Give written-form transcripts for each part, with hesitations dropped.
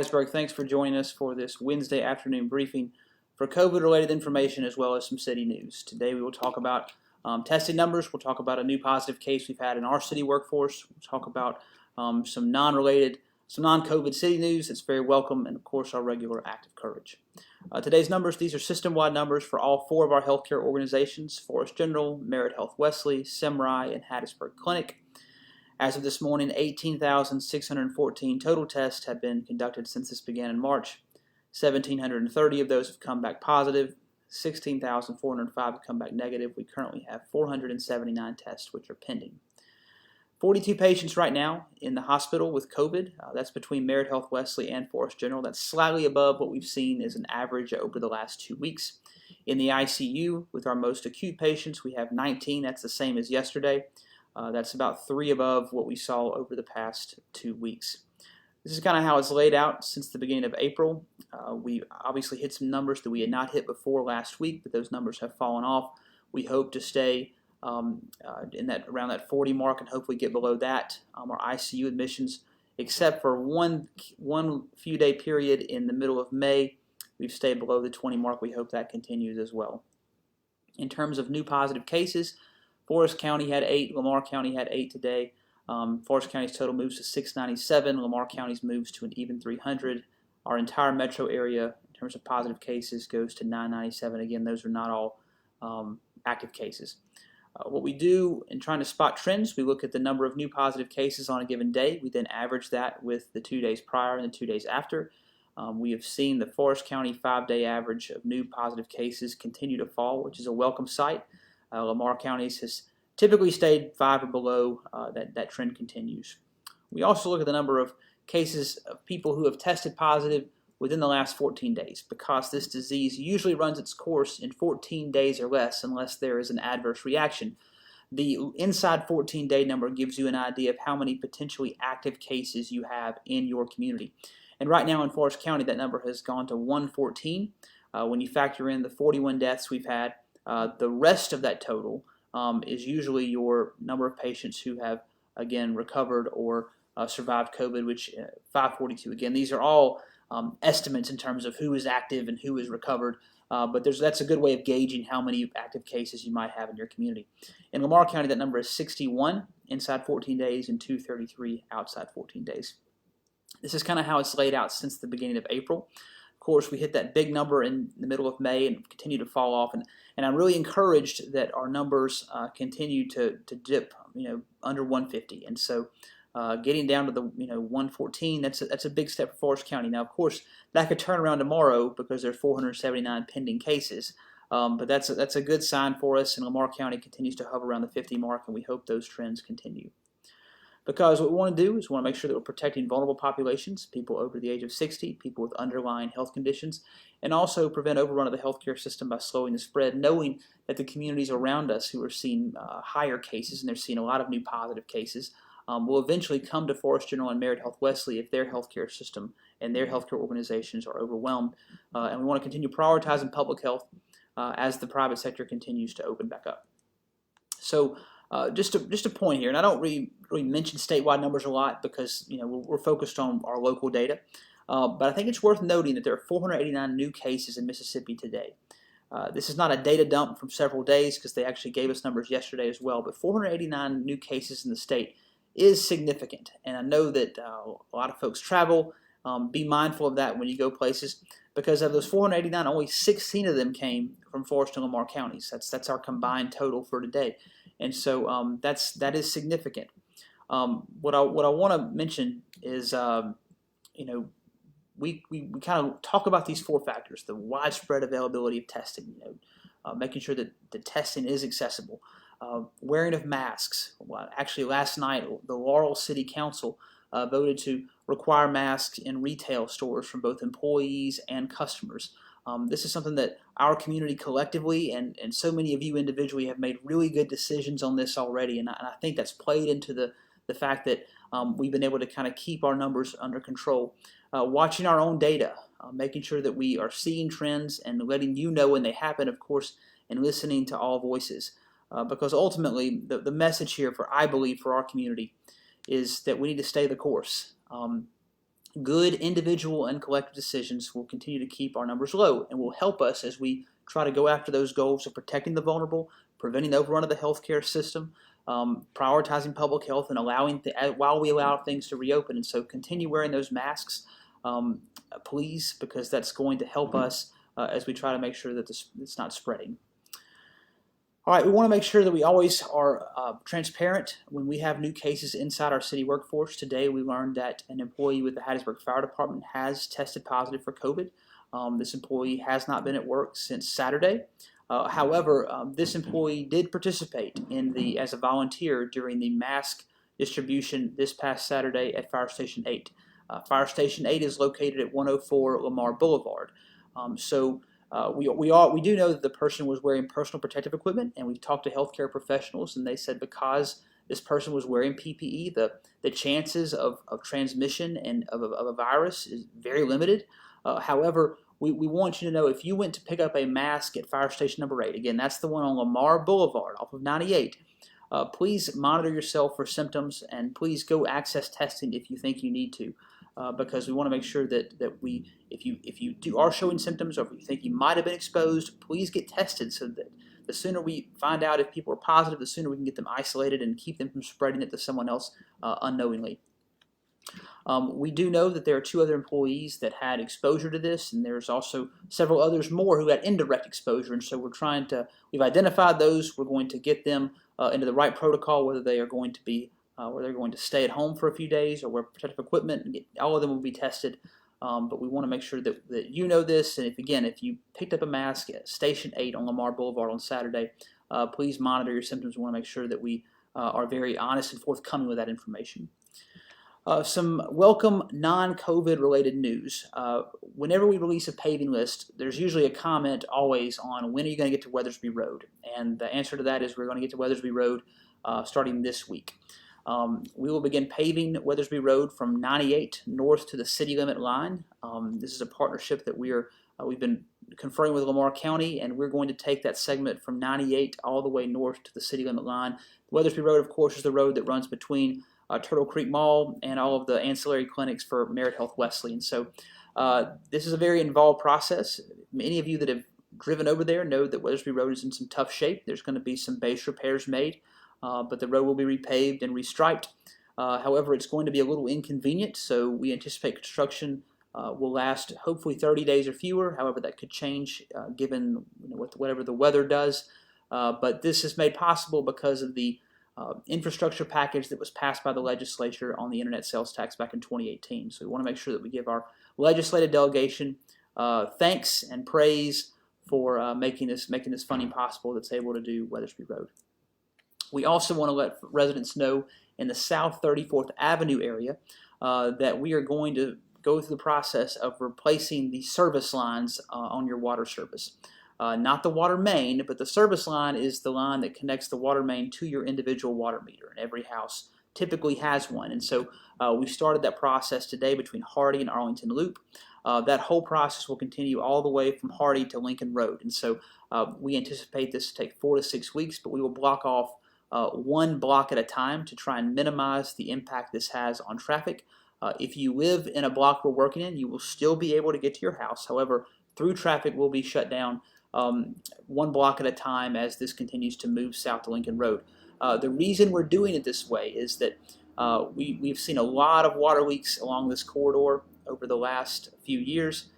Hattiesburg. Thanks for joining us for this Wednesday afternoon briefing for COVID-related information as well as some city news. Today we will talk about testing numbers. We'll talk about a new positive case we've had in our city workforce. We'll talk about some non-COVID city news that's very welcome, and of course our regular act of courage. Today's numbers, these are system-wide numbers for all four of our healthcare organizations: Forrest General, Merit Health Wesley, Semri, and Hattiesburg Clinic. As of this morning, 18,614 total tests have been conducted since this began in March. 1,730 of those have come back positive. 16,405 have come back negative. We currently have 479 tests which are pending. 42 patients right now in the hospital with COVID. That's between Merit Health Wesley and Forrest General. That's slightly above what we've seen as an average over the last 2 weeks. In the ICU, with our most acute patients, we have 19. That's the same as yesterday. That's about 3 above what we saw over the past 2 weeks. This is kind of how it's laid out since the beginning of April. We obviously hit some numbers that we had not hit before last week, but those numbers have fallen off. We hope to stay in that around that 40 mark and hopefully get below that. Our ICU admissions, except for one few day period in the middle of May, we've stayed below the 20 mark. We hope that continues as well. In terms of new positive cases, Forrest County had 8, Lamar County had 8 today. Forrest County's total moves to 697, Lamar County's moves to an even 300. Our entire metro area, in terms of positive cases, goes to 997. Again, those are not all active cases. What we do in trying to spot trends, we look at the number of new positive cases on a given day. We then average that with the 2 days prior and the 2 days after. We have seen the Forrest County 5-day average of new positive cases continue to fall, which is a welcome sight. Lamar County's has typically stayed 5 or below. That trend continues. We also look at the number of cases of people who have tested positive within the last 14 days, because this disease usually runs its course in 14 days or less unless there is an adverse reaction. The inside 14-day number gives you an idea of how many potentially active cases you have in your community. And right now in Forrest County, that number has gone to 114. When you factor in the 41 deaths we've had, the rest of that total is usually your number of patients who have, again, recovered or survived COVID, which 542. Again, these are all estimates in terms of who is active and who is recovered, but that's a good way of gauging how many active cases you might have in your community. In Lamar County, that number is 61 inside 14 days and 233 outside 14 days. This is kind of how it's laid out since the beginning of April. Of course, we hit that big number in the middle of May and continue to fall off, and I'm really encouraged that our numbers continue to dip, under 150, and so getting down to the 114, that's a big step for Forrest County. Now, of course, that could turn around tomorrow because there are 479 pending cases, but that's a good sign for us, and Lamar County continues to hover around the 50 mark, and we hope those trends continue. Because what we want to do is we want to make sure that we're protecting vulnerable populations, people over the age of 60, people with underlying health conditions, and also prevent overrun of the healthcare system by slowing the spread, knowing that the communities around us who are seeing higher cases, and they're seeing a lot of new positive cases, will eventually come to Forrest General and Merit Health Wesley if their healthcare system and their healthcare organizations are overwhelmed. And we want to continue prioritizing public health as the private sector continues to open back up. So just a point here, and I don't really mention statewide numbers a lot because we're focused on our local data, but I think it's worth noting that there are 489 new cases in Mississippi today. This is not a data dump from several days because they actually gave us numbers yesterday as well, but 489 new cases in the state is significant, and I know that a lot of folks travel. Be mindful of that when you go places, because of those 489, only 16 of them came from Forrest and Lamar counties. That's our combined total for today. And so that is significant. What I want to mention is, we kind of talk about these 4 factors: the widespread availability of testing, making sure that the testing is accessible, wearing of masks. Well, actually, last night the Laurel City Council voted to require masks in retail stores from both employees and customers. This is something that our community collectively and so many of you individually have made really good decisions on this already, and I think that's played into the fact that we've been able to kind of keep our numbers under control. Watching our own data, making sure that we are seeing trends and letting you know when they happen, of course, and listening to all voices. Because ultimately, the message here, I believe, for our community is that we need to stay the course. Good individual and collective decisions will continue to keep our numbers low and will help us as we try to go after those goals of protecting the vulnerable, preventing the overrun of the healthcare system, prioritizing public health, and while we allow things to reopen. And so continue wearing those masks, please, because that's going to help us as we try to make sure that it's not spreading. All right, we want to make sure that we always are transparent when we have new cases inside our city workforce. Today we learned that an employee with the Hattiesburg Fire Department has tested positive for COVID. This employee has not been at work since Saturday. However, this employee did participate as a volunteer during the mask distribution this past Saturday at Fire Station 8. Fire Station 8 is located at 104 Lamar Boulevard. We do know that the person was wearing personal protective equipment, and we've talked to healthcare professionals, and they said because this person was wearing PPE, the chances of transmission and of a virus is very limited. However, we want you to know if you went to pick up a mask at Fire Station number 8, again, that's the one on Lamar Boulevard off of 98, please monitor yourself for symptoms, and please go access testing if you think you need to. Because we want to make sure that if you are showing symptoms or if you think you might have been exposed, please get tested so that the sooner we find out if people are positive, the sooner we can get them isolated and keep them from spreading it to someone else unknowingly. We do know that there are 2 other employees that had exposure to this, and there's also several others more who had indirect exposure, and so we've identified those. We're going to get them into the right protocol, whether they are going to be where they're going to stay at home for a few days or wear protective equipment, and all of them will be tested. But we want to make sure that you know this, and if you picked up a mask at Station 8 on Lamar Boulevard on Saturday, please monitor your symptoms. We want to make sure that we are very honest and forthcoming with that information. Some welcome non-COVID related news. Whenever we release a paving list, there's usually a comment always on when are you going to get to Weathersby Road, and the answer to that is we're going to get to Weathersby Road starting this week. We will begin paving Weathersby Road from 98 north to the city limit line. This is a partnership that we've been conferring with Lamar County, and we're going to take that segment from 98 all the way north to the city limit line. Weathersby Road, of course, is the road that runs between Turtle Creek Mall and all of the ancillary clinics for Merit Health Wesley. And so this is a very involved process. Many of you that have driven over there know that Weathersby Road is in some tough shape. There's going to be some base repairs made. But the road will be repaved and restriped. However, it's going to be a little inconvenient, so we anticipate construction will last hopefully 30 days or fewer. However, that could change given whatever the weather does. But this is made possible because of the infrastructure package that was passed by the legislature on the internet sales tax back in 2018. So we want to make sure that we give our legislative delegation thanks and praise for making this funding possible that's able to do Weathersby Road. We also want to let residents know in the South 34th Avenue area that we are going to go through the process of replacing the service lines on your water service. Not the water main, but the service line is the line that connects the water main to your individual water meter, and every house typically has one. And so we started that process today between Hardy and Arlington Loop. That whole process will continue all the way from Hardy to Lincoln Road. And so we anticipate this to take 4 to 6 weeks, but we will block off one block at a time to try and minimize the impact this has on traffic. If you live in a block we're working in, you will still be able to get to your house. However, through traffic will be shut down one block at a time as this continues to move south to Lincoln Road. The reason we're doing it this way is that we've seen a lot of water leaks along this corridor over the last few years.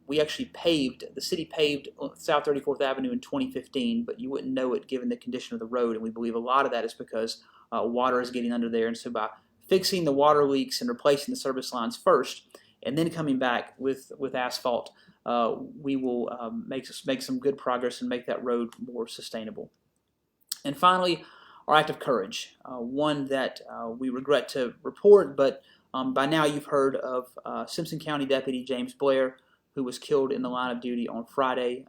The city paved South 34th Avenue in 2015, but you wouldn't know it given the condition of the road, and we believe a lot of that is because water is getting under there. And so by fixing the water leaks and replacing the service lines first, and then coming back with asphalt, we will make some good progress and make that road more sustainable. And finally, our act of courage, one that we regret to report, but by now you've heard of Simpson County Deputy James Blair, who was killed in the line of duty on Friday.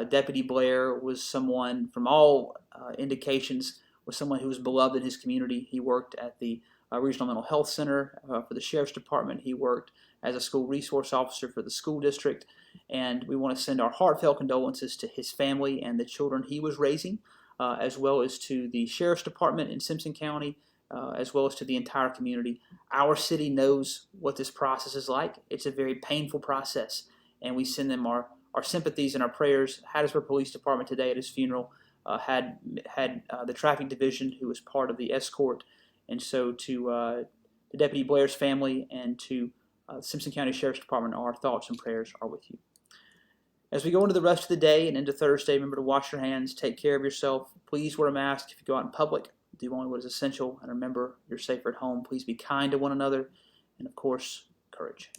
Deputy Blair was someone, from all indications, was someone who was beloved in his community. He worked at the Regional Mental Health Center for the Sheriff's Department. He worked as a school resource officer for the school district. And we want to send our heartfelt condolences to his family and the children he was raising, as well as to the Sheriff's Department in Simpson County as well as to the entire community. Our city knows what this process is like. It's a very painful process, and we send them our sympathies and our prayers. Hattiesburg Police Department today at his funeral had the traffic division, who was part of the escort, and so to Deputy Blair's family and to Simpson County Sheriff's Department, our thoughts and prayers are with you. As we go into the rest of the day and into Thursday, remember to wash your hands, take care of yourself. Please wear a mask if you go out in public. Do only what is essential, and remember, you're safer at home. Please be kind to one another, and of course, courage.